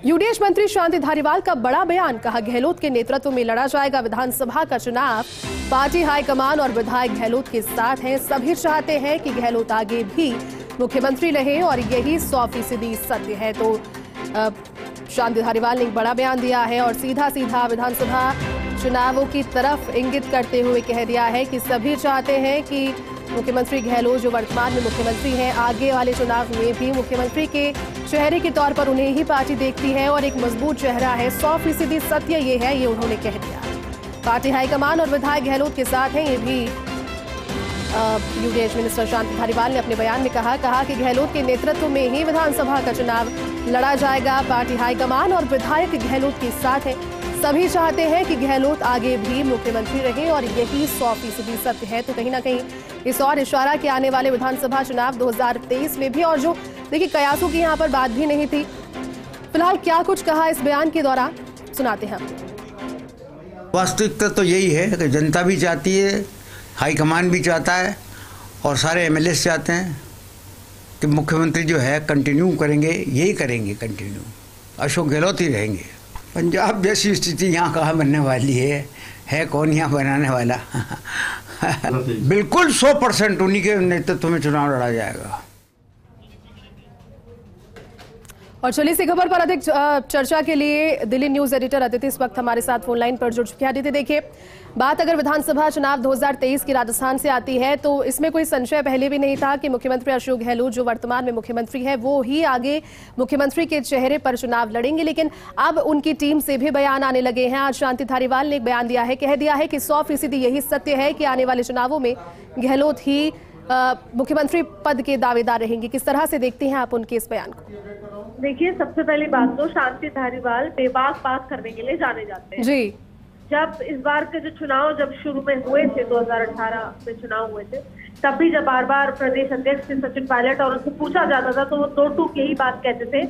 UDH मंत्री शांति धारीवाल का बड़ा बयान, कहा गहलोत के नेतृत्व में लड़ा जाएगा विधानसभा का चुनाव। पार्टी हाईकमान और विधायक गहलोत के साथ हैं। सभी चाहते हैं कि गहलोत आगे भी मुख्यमंत्री रहे और यही 100% सत्य है। तो शांति धारीवाल ने एक बड़ा बयान दिया है और सीधा सीधा विधानसभा चुनावों की तरफ इंगित करते हुए कह दिया है कि सभी चाहते हैं कि मुख्यमंत्री गहलोत जो वर्तमान में मुख्यमंत्री हैं, आगे वाले चुनाव में भी मुख्यमंत्री के चेहरे के तौर पर उन्हें ही पार्टी देखती है और एक मजबूत चेहरा है। 100% सत्य ये है, ये उन्होंने कह दिया। पार्टी हाईकमान और विधायक गहलोत के साथ हैं, ये भी यूडीएच मिनिस्टर शांति धारीवाल ने अपने बयान में कहा कि गहलोत के नेतृत्व में ही विधानसभा का चुनाव लड़ा जाएगा। पार्टी हाईकमान और विधायक गहलोत के साथ हैं। सभी चाहते हैं कि गहलोत आगे भी मुख्यमंत्री रहे और यही 100% सत्य है। तो कहीं ना कहीं इस और इशारा के आने वाले विधानसभा चुनाव 2023 में भी, और जो देखिए कयासों की यहाँ पर बात भी नहीं थी। फिलहाल क्या कुछ कहा इस बयान के दौरान, सुनाते हैं। वास्तविकता तो यही है कि जनता भी चाहती है, हाईकमान भी चाहता है और सारे एमएलए चाहते हैं कि मुख्यमंत्री जो है कंटिन्यू करेंगे, यही करेंगे कंटिन्यू, अशोक गहलोत ही रहेंगे। पंजाब जैसी स्थिति यहाँ कहाँ बनने वाली है कौन यहाँ बनाने वाला। बिल्कुल 100% उन्हीं के नेतृत्व में चुनाव लड़ा जाएगा। और चलिए इसी खबर पर अधिक चर्चा के लिए दिल्ली न्यूज एडिटर अदिति इस वक्त हमारे साथ फोन लाइन पर जुड़ चुके हैं। अदिति, देखिए बात अगर विधानसभा चुनाव 2023 की राजस्थान से आती है तो इसमें कोई संशय पहले भी नहीं था कि मुख्यमंत्री अशोक गहलोत जो वर्तमान में मुख्यमंत्री है वो ही आगे मुख्यमंत्री के चेहरे पर चुनाव लड़ेंगे। लेकिन अब उनकी टीम से भी बयान आने लगे हैं। आज शांति धारीवाल ने एक बयान दिया है, कह दिया है कि 100% यही सत्य है कि आने वाले चुनावों में गहलोत ही मुख्यमंत्री पद के दावेदार रहेंगे। किस तरह से देखते हैं आप उनके इस बयान को? देखिए, सबसे पहली बात तो शांति धारीवाल बेबाक बात करने के लिए जाने जाते हैं जी। जब इस बार के जो चुनाव जब शुरू में हुए थे, 2018 में चुनाव हुए थे, तब भी जब बार बार प्रदेश अध्यक्ष थे सचिन पायलट और उनसे पूछा जाता था तो वो 2 टूक यही बात कहते थे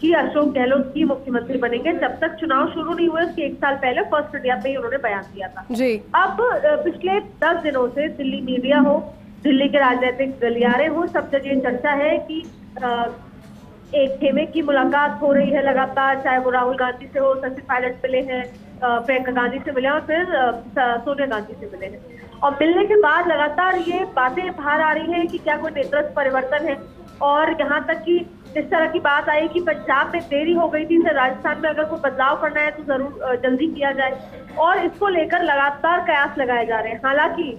कि अशोक गहलोत ही मुख्यमंत्री बनेंगे। जब तक चुनाव शुरू नहीं हुए उसके 1 साल पहले फर्स्ट इंडिया पे ही उन्होंने बयान दिया था जी। अब पिछले 10 दिनों से दिल्ली मीडिया हो, दिल्ली के राजनीतिक गलियारे हो, सब जगह चर्चा है कि एक खेमे की मुलाकात हो रही है लगातार, चाहे वो राहुल गांधी से हो, सचिन पायलट मिले हैं, प्रियंका गांधी से मिले और फिर सोनिया गांधी से मिले हैं। और मिलने के बाद लगातार ये बातें बाहर आ रही हैं कि क्या कोई नेतृत्व परिवर्तन है, और यहाँ तक कि इस तरह की बात आई कि पंजाब में देरी हो गई थी, राजस्थान में अगर कोई बदलाव करना है तो जरूर जल्दी किया जाए। और इसको लेकर लगातार कयास लगाए जा रहे हैं। हालांकि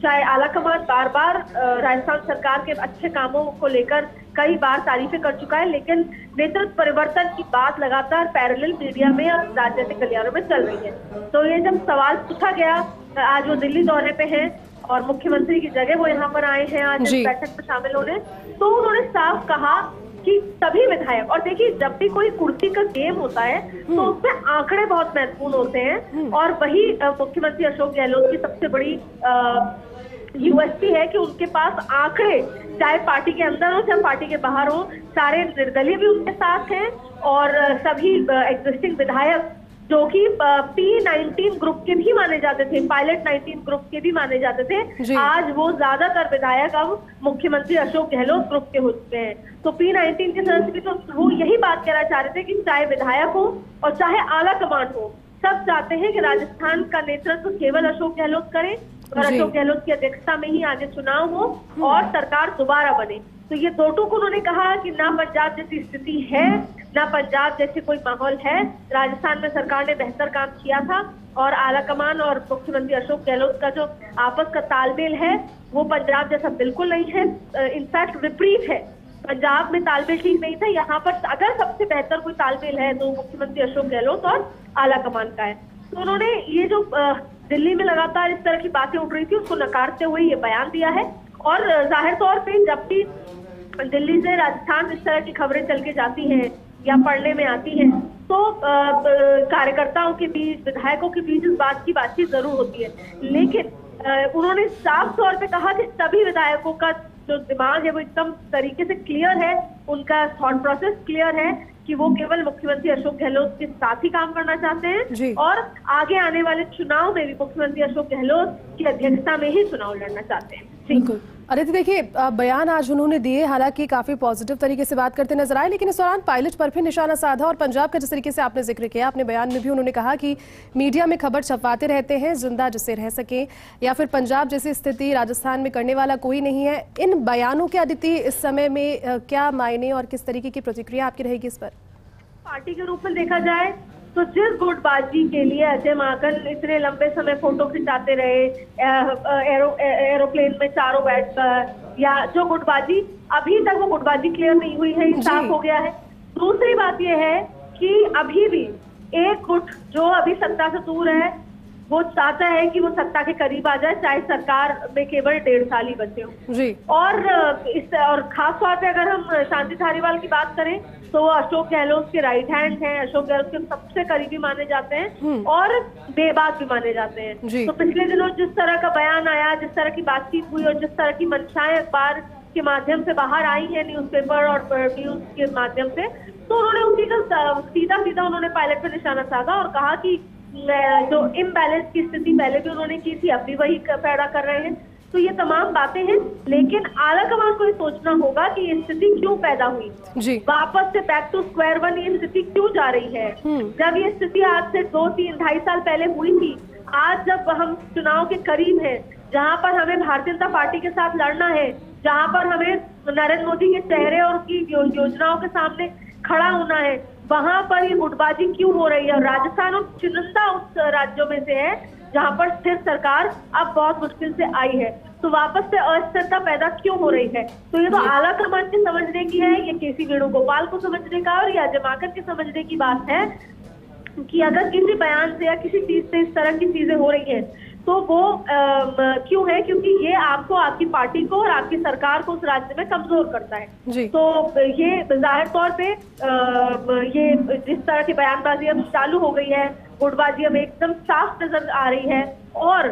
चाहे आलाकमान बार बार राजस्थान सरकार के अच्छे कामों को लेकर कई बार तारीफें कर चुका है, लेकिन नेतृत्व परिवर्तन की बात लगातार पैरेलल मीडिया में और राजनीतिक गलियारों में चल रही है। तो ये जब सवाल पूछा गया, आज वो दिल्ली दौरे पे हैं और मुख्यमंत्री की जगह वो यहाँ पर आए हैं आज इस बैठक में शामिल होने, तो उन्होंने साफ कहा कि सभी विधायक, और देखिए जब भी कोई कुर्सी का गेम होता है तो उसमें आंकड़े बहुत महत्वपूर्ण होते हैं, और वही मुख्यमंत्री अशोक गहलोत की सबसे बड़ी यूएसपी है कि उनके पास आंकड़े, चाहे पार्टी के अंदर हो चाहे पार्टी के बाहर हो, सारे निर्दलीय भी उनके साथ हैं और सभी एग्जिस्टिंग विधायक जो कि P19 ग्रुप के भी माने जाते थे, पायलट 19 ग्रुप के भी माने जाते थे, आज वो ज्यादातर विधायक अब मुख्यमंत्री अशोक गहलोत ग्रुप के हो चुके हैं। तो P19 के सदस्य भी तो वो यही बात कहना चाह रहे थे कि चाहे विधायक हो और चाहे आला कमान हो, सब चाहते हैं कि राजस्थान का नेतृत्व केवल अशोक गहलोत करे और अशोक गहलोत की अध्यक्षता में ही आगे चुनाव हो और सरकार दोबारा बने। तो ये 2 टूक उन्होंने कहा कि ना पंजाब जैसी स्थिति है, ना पंजाब जैसे कोई माहौल है। राजस्थान में सरकार ने बेहतर काम किया था और आलाकमान और मुख्यमंत्री अशोक गहलोत का जो आपस का तालमेल है वो पंजाब जैसा बिल्कुल नहीं है, इनफैक्ट विपरीत है। पंजाब में तालमेल ठीक नहीं था, यहाँ पर अगर सबसे बेहतर कोई तालमेल है तो मुख्यमंत्री अशोक गहलोत और आलाकमान का है। तो उन्होंने ये जो दिल्ली में लगातार इस तरह की बातें उठ रही थी उसको नकारते हुए ये बयान दिया है। और जाहिर तौर पे जब भी दिल्ली से राजस्थान इस तरह की खबरें चल के जाती हैं या पढ़ने में आती हैं तो कार्यकर्ताओं के बीच, विधायकों के बीच इस बात की बातचीत जरूर होती है, लेकिन उन्होंने साफ तौर पे कहा कि सभी विधायकों का जो दिमाग है वो एकदम तरीके से क्लियर है, उनका थॉट प्रोसेस क्लियर है कि वो केवल मुख्यमंत्री अशोक गहलोत के साथ ही काम करना चाहते हैं और आगे आने वाले चुनाव में भी मुख्यमंत्री अशोक गहलोत की अध्यक्षता में ही चुनाव लड़ना चाहते हैं। बिल्कुल। अदिति, देखिए बयान आज उन्होंने दिए, हालांकि काफी पॉजिटिव तरीके से बात करते नजर आए, लेकिन इस दौरान पायलट पर भी निशाना साधा और पंजाब का जिस तरीके से आपने जिक्र किया, अपने बयान में भी उन्होंने कहा कि मीडिया में खबर छपवाते रहते हैं, जिंदा जिससे रह सके, या फिर पंजाब जैसी स्थिति राजस्थान में करने वाला कोई नहीं है। इन बयानों के अदिति इस समय में क्या मायने और किस तरीके की प्रतिक्रिया आपकी रहेगी इस पर? पार्टी के रूप में देखा जाए तो जिस गुटबाजी के लिए अजय माकन इतने लंबे समय फोटो खिंचाते रहे एरोप्लेन में चारों बैठकर, या जो गुटबाजी अभी तक वो गुटबाजी क्लियर नहीं हुई है, साफ हो गया है। दूसरी बात यह है कि अभी भी एक गुट जो अभी सत्ता से दूर है वो चाहता है कि वो सत्ता के करीब आ जाए, चाहे सरकार में केवल 1.5 साल ही बचे हो। और खास तौर पे अगर हम शांति धारीवाल की बात करें तो वो अशोक गहलोत के राइट हैंड हैं, अशोक गहलोत के सबसे करीबी माने जाते हैं और बेबाक भी माने जाते हैं। तो पिछले दिनों जिस तरह का बयान आया, जिस तरह की बातचीत हुई और जिस तरह की मंशाएं अखबार के माध्यम से बाहर आई है, न्यूज़पेपर और न्यूज के माध्यम से, तो उन्होंने उसी का सीधा उन्होंने पायलट पर निशाना साधा और कहा कि जो इम्बैलेंस की स्थिति पहले भी उन्होंने की थी, अब भी वही पैदा कर रहे हैं। तो ये तमाम बातें हैं, लेकिन आला कमान को ये सोचना होगा कि ये स्थिति क्यों पैदा हुई जी। वापस से बैक टू स्क्वायर वन ये स्थिति क्यों जा रही है, जब ये स्थिति आज से 2-3-2.5 साल पहले हुई थी। आज जब हम चुनाव के करीब हैं, जहां पर हमें भारतीय जनता पार्टी के साथ लड़ना है, जहां पर हमें नरेंद्र मोदी के चेहरे और उनकी योजनाओं के सामने खड़ा होना है, वहां पर ये गुटबाजी क्यों हो रही है। और राजस्थान और चुनिंदा उस राज्यों में से है जहां पर स्थिर सरकार अब बहुत मुश्किल से आई है, तो वापस से अस्थिरता पैदा क्यों हो रही है। तो ये तो आला कमान के समझने की है, ये केसी वेणुगोपाल को समझने का और ये अजय माकन के समझने की बात है कि अगर किसी बयान से या किसी चीज से इस तरह की चीजें हो रही हैं तो वो क्यों है, क्योंकि ये आपको, आपकी पार्टी को और आपकी सरकार को उस राज्य में कमजोर करता है जी। तो ये जाहिर तौर पे ये जिस तरह की बयानबाजी अब चालू हो गई है, गुटबाजी अब एकदम साफ नजर आ रही है। और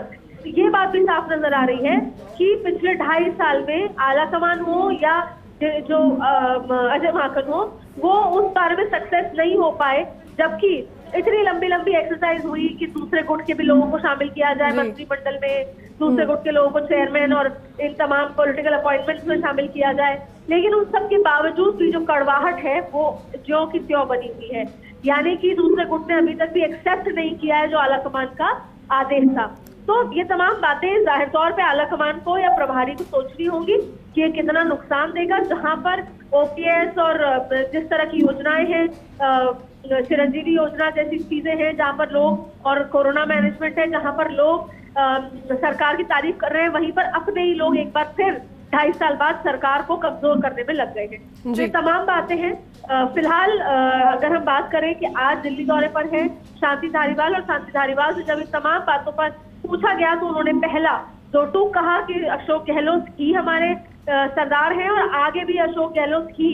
ये बात भी साफ नजर आ रही है कि पिछले 2.5 साल में आला कमान हो या जो अजय माकन हो, वो उस बारे में सक्सेस नहीं हो पाए, जबकि इतनी लंबी एक्सरसाइज हुई कि दूसरे गुट के भी लोगों को शामिल किया जाए मंत्रिमंडल में, दूसरे गुट के लोगों को चेयरमैन और इन तमाम पॉलिटिकल अपॉइंटमेंट्स में शामिल किया जाए, लेकिन उन सब के बावजूद भी जो कड़वाहट है वो ज्यों की त्यों बनी हुई है। यानी कि दूसरे गुट ने अभी तक भी एक्सेप्ट नहीं किया है जो आला कमान का आदेश था। तो ये तमाम बातें जाहिर तौर पे आला कमान को या प्रभारी को सोचनी होंगी कि ये कितना नुकसान देगा। जहां पर ओपीएस और जिस तरह की योजनाएं हैं, चिरंजीवी योजना जैसी चीजें हैं जहां पर लोग, और कोरोना मैनेजमेंट है जहां पर लोग सरकार की तारीफ कर रहे हैं, वहीं पर अपने ही लोग एक बार फिर 2.5 साल बाद सरकार को कमजोर करने में लग गए हैं। ये तमाम बातें हैं। फिलहाल अगर हम बात करें कि आज दिल्ली दौरे पर है शांति धारीवाल, और शांति धारीवाल से जब इन तमाम बातों पर पूछा गया तो उन्होंने पहला दो टूक कहा कि अशोक गहलोत ही हमारे सरदार हैं और आगे भी अशोक गहलोत ही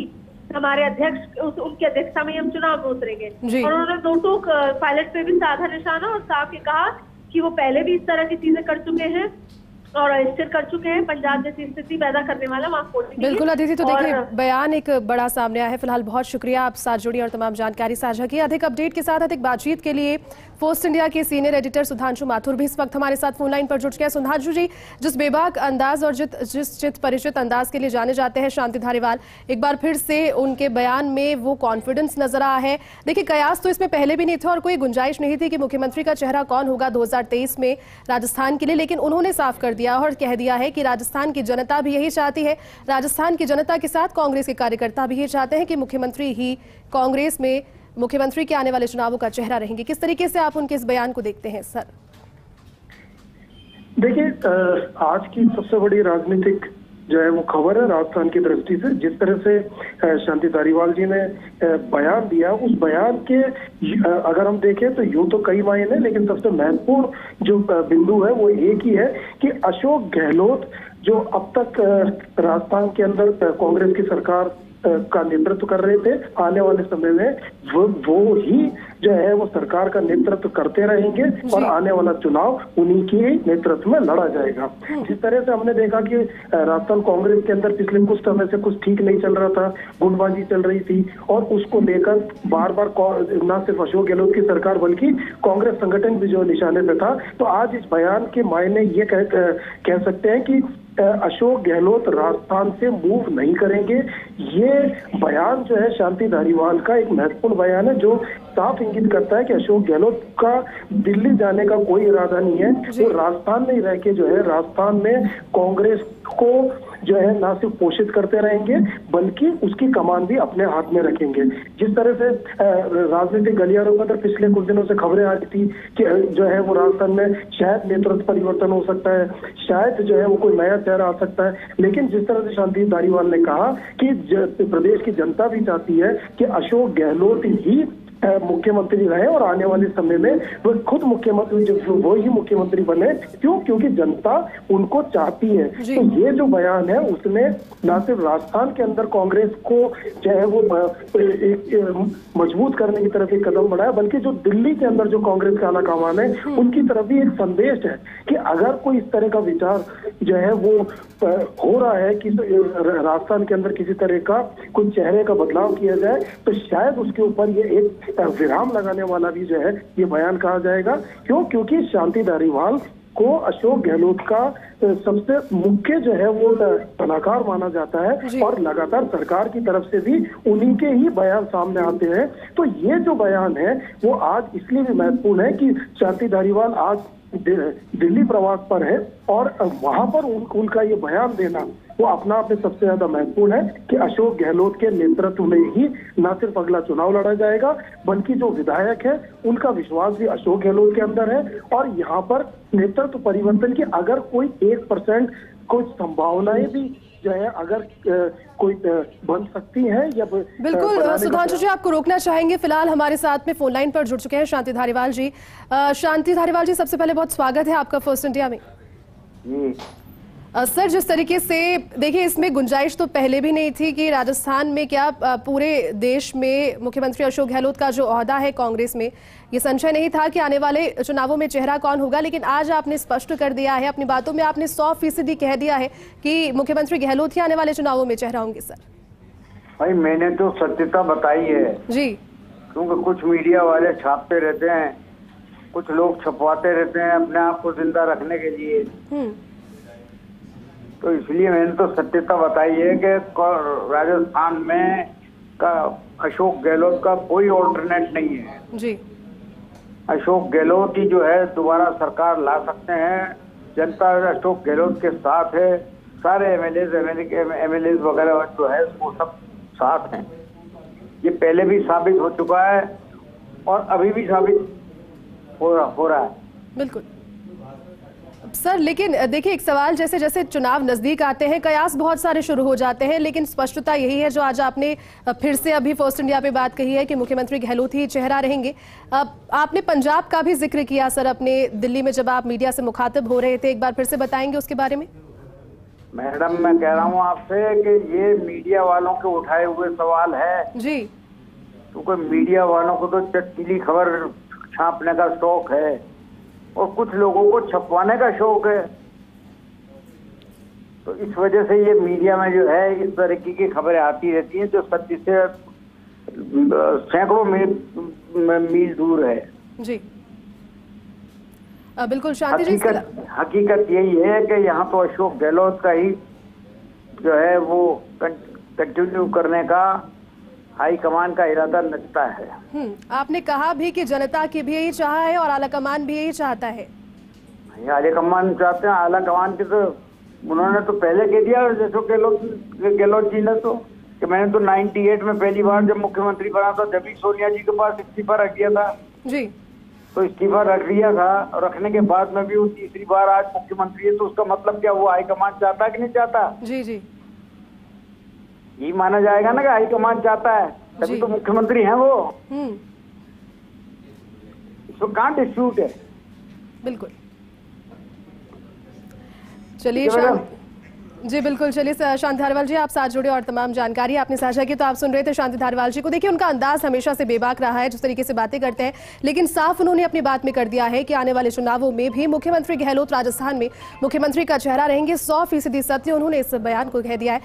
हमारे अध्यक्ष, उनकी अध्यक्षता में हम चुनाव में उतरेंगे। और उन्होंने दो टूक पायलट पे भी साधा निशाना और साफ ये कहा कि वो पहले भी इस तरह की चीजें कर चुके हैं और स्थिर कर चुके हैं। पंजाब जैसी स्थिति पैदा करने वाला वहाँ खोलेंगे। बिल्कुल अदिति, तो देखिए बयान एक बड़ा सामने आया है। फिलहाल बहुत शुक्रिया, आप साथ जुड़ी और तमाम जानकारी साझा की। अधिक अपडेट के साथ, अधिक बातचीत के लिए पोस्ट इंडिया के सीनियर एडिटर सुधांशु माथुर भी इस वक्त हमारे साथ फोन लाइन पर जुड़ गए। सुधांशु जी, जिस बेबाक अंदाज और जिस चित परिचित अंदाज के लिए जाने जाते हैं शांति धारीवाल, एक बार फिर से उनके बयान में वो कॉन्फिडेंस नजर आया है। देखिए कयास तो इसमें पहले भी नहीं थे और कोई गुंजाइश नहीं थी कि मुख्यमंत्री का चेहरा कौन होगा 2023 में राजस्थान के लिए, लेकिन उन्होंने साफ कर दिया और कह दिया है कि राजस्थान की जनता भी यही चाहती है। राजस्थान की जनता के साथ कांग्रेस के कार्यकर्ता भी ये चाहते हैं कि मुख्यमंत्री ही कांग्रेस में मुख्यमंत्री के आने वाले चुनावों का चेहरा रहेंगे। किस तरीके से आप उनके इस बयान को देखते हैं सर? देखिए, आज की सबसे बड़ी राजनीतिक जो है वो खबर है राजस्थान की दृष्टि से, जिस तरह से शांति धारीवाल जी ने बयान दिया, उस बयान के अगर हम देखें तो यूं तो कई मायने, लेकिन सबसे महत्वपूर्ण जो बिंदु है वो एक ही है कि अशोक गहलोत जो अब तक राजस्थान के अंदर कांग्रेस की सरकार का नेतृत्व कर रहे थे, आने वाले समय में वो ही जो है वो सरकार का नेतृत्व करते रहेंगे और आने वाला चुनाव उन्हीं के नेतृत्व में लड़ा जाएगा। जिस तरह से हमने देखा कि राजस्थान कांग्रेस के अंदर पिछले कुछ समय से कुछ ठीक नहीं चल रहा था, गुटबाजी चल रही थी और उसको लेकर बार बार न सिर्फ अशोक गहलोत की सरकार बल्कि कांग्रेस संगठन भी जो निशाने पे था। तो आज इस बयान के मायने ये कह सकते हैं कि अशोक गहलोत राजस्थान से मूव नहीं करेंगे। ये बयान जो है शांति धारीवाल का एक महत्वपूर्ण बयान है, जो साफ इंगित करता है कि अशोक गहलोत का दिल्ली जाने का कोई इरादा नहीं है। वो राजस्थान में ही रह के जो है राजस्थान में कांग्रेस को जो है ना सिर्फ पोषित करते रहेंगे बल्कि उसकी कमान भी अपने हाथ में रखेंगे। जिस तरह से राजनीतिक गलियारों के अंदर पिछले कुछ दिनों से खबरें आ रही थी कि जो है वो राजस्थान में शायद नेतृत्व परिवर्तन हो सकता है, शायद जो है वो कोई नया चेहरा आ सकता है, लेकिन जिस तरह से शांति धारीवाल ने कहा कि प्रदेश की जनता भी चाहती है कि अशोक गहलोत ही मुख्यमंत्री रहे और आने वाले समय में वो खुद मुख्यमंत्री जो वो ही मुख्यमंत्री बने। क्यों? क्योंकि जनता उनको चाहती है। तो ये जो बयान है उसने न सिर्फ राजस्थान के अंदर कांग्रेस को जो है वो एक मजबूत करने की तरफ एक कदम बढ़ाया, बल्कि जो दिल्ली के अंदर जो कांग्रेस का आला कमान है उनकी तरफ भी एक संदेश है कि अगर कोई इस तरह का विचार जो है वो हो रहा है कि राजस्थान के अंदर किसी तरह का कुछ चेहरे का बदलाव किया जाए तो शायद उसके ऊपर ये एक विराम लगाने वाला भी जो है ये बयान कहा जाएगा। क्यों? क्योंकि शांति धारीवाल को अशोक गहलोत का सबसे मुख्य जो है वो सलाहकार माना जाता है और लगातार सरकार की तरफ से भी उन्हीं के ही बयान सामने आते हैं। तो ये जो बयान है वो आज इसलिए भी महत्वपूर्ण है कि शांति धारीवाल आज दिल्ली प्रवास पर है और वहां पर उनका ये बयान देना वो अपना आप में सबसे ज्यादा महत्वपूर्ण है कि अशोक गहलोत के नेतृत्व में ही न सिर्फ अगला चुनाव लड़ा जाएगा बल्कि जो विधायक है उनका विश्वास भी अशोक गहलोत के अंदर है। और यहाँ पर नेतृत्व परिवर्तन की अगर कोई 1% कुछ संभावनाएं भी जो है अगर कोई बन सकती है या बिल्कुल। सुधांशु जी, आपको रोकना चाहेंगे, फिलहाल हमारे साथ में फोन लाइन पर जुड़ चुके हैं शांति धारीवाल जी। शांति धारीवाल जी, सबसे पहले बहुत स्वागत है आपका फर्स्ट इंडिया में। सर, जिस तरीके से देखिए, इसमें गुंजाइश तो पहले भी नहीं थी कि राजस्थान में क्या पूरे देश में मुख्यमंत्री अशोक गहलोत का जो ओहदा है कांग्रेस में, ये संशय नहीं था कि आने वाले चुनावों में चेहरा कौन होगा, लेकिन आज आपने स्पष्ट कर दिया है, अपनी बातों में आपने 100% कह दिया है कि मुख्यमंत्री गहलोत ही आने वाले चुनावों में चेहरा होंगे। सर भाई, मैंने तो सत्यता बताई है जी, क्योंकि कुछ मीडिया वाले छापते रहते हैं, कुछ लोग छपवाते रहते हैं अपने आप को जिंदा रखने के लिए, तो इसलिए मैंने तो सत्यता बताई है कि राजस्थान में का अशोक गहलोत का कोई ऑल्टरनेट नहीं है जी। अशोक गहलोत ही जो है दोबारा सरकार ला सकते हैं। जनता अशोक गहलोत के साथ है, सारे एमएलए वगैरह जो है वो सब साथ हैं। ये पहले भी साबित हो चुका है और अभी भी साबित हो रहा है। बिल्कुल सर, लेकिन देखिए, एक सवाल, जैसे जैसे चुनाव नजदीक आते हैं कयास बहुत सारे शुरू हो जाते हैं, लेकिन स्पष्टता यही है जो आज आपने फिर से अभी फर्स्ट इंडिया पे बात कही है कि मुख्यमंत्री गहलोत ही चेहरा रहेंगे। आपने पंजाब का भी जिक्र किया सर अपने दिल्ली में जब आप मीडिया से मुखातिब हो रहे थे, एक बार फिर से बताएंगे उसके बारे में? मैडम, मैं कह रहा हूँ आपसे कि ये मीडिया वालों के उठाए हुए सवाल है जी, क्योंकि मीडिया वालों को तो चटकीली खबर छापने का शौक है और कुछ लोगों को छपवाने का शौक है। तो इस वजह से ये मीडिया में जो है इस तरीके की खबरें आती रहती हैं जो सत्य से सैकड़ों मील दूर है जी। बिल्कुल शांति जी, हकीकत यही है कि यहाँ तो अशोक गहलोत का ही जो है वो कंटिन्यू करने का हाईकमान का इरादा लगता है। आपने कहा भी कि जनता की भी यही चाह है और आला कमान भी यही चाहता है। आला कमान चाहते हैं, आला कमान के तो उन्होंने तो पहले कह दिया जैसे गहलोत जी ने तो कि मैंने तो 98 में पहली बार जब मुख्यमंत्री बना था जब भी सोनिया जी के पास इस्तीफा रख दिया था जी, तो इस्तीफा रख दिया था और रखने के बाद में भी वो तीसरी बार आज मुख्यमंत्री है, तो उसका मतलब क्या वो हाईकमान चाहता है कि नहीं चाहता? जी जी, ये माना जाएगा ना कि हाईकमान चाहता है, तभी तो मुख्यमंत्री हैं वो। इसको कहाँ डिस्प्यूट है? बिल्कुल। चलिए जी, बिल्कुल। चलिए शांति धारीवाल जी, आप साथ जुड़े और तमाम जानकारी आपने साझा की। तो आप सुन रहे थे शांति धारीवाल जी को। देखिए, उनका अंदाज हमेशा से बेबाक रहा है जिस तरीके से बातें करते हैं, लेकिन साफ उन्होंने अपनी बात में कर दिया है कि आने वाले चुनावों में भी मुख्यमंत्री गहलोत राजस्थान में मुख्यमंत्री का चेहरा रहेंगे। 100% सत्य उन्होंने इस बयान को कह दिया है।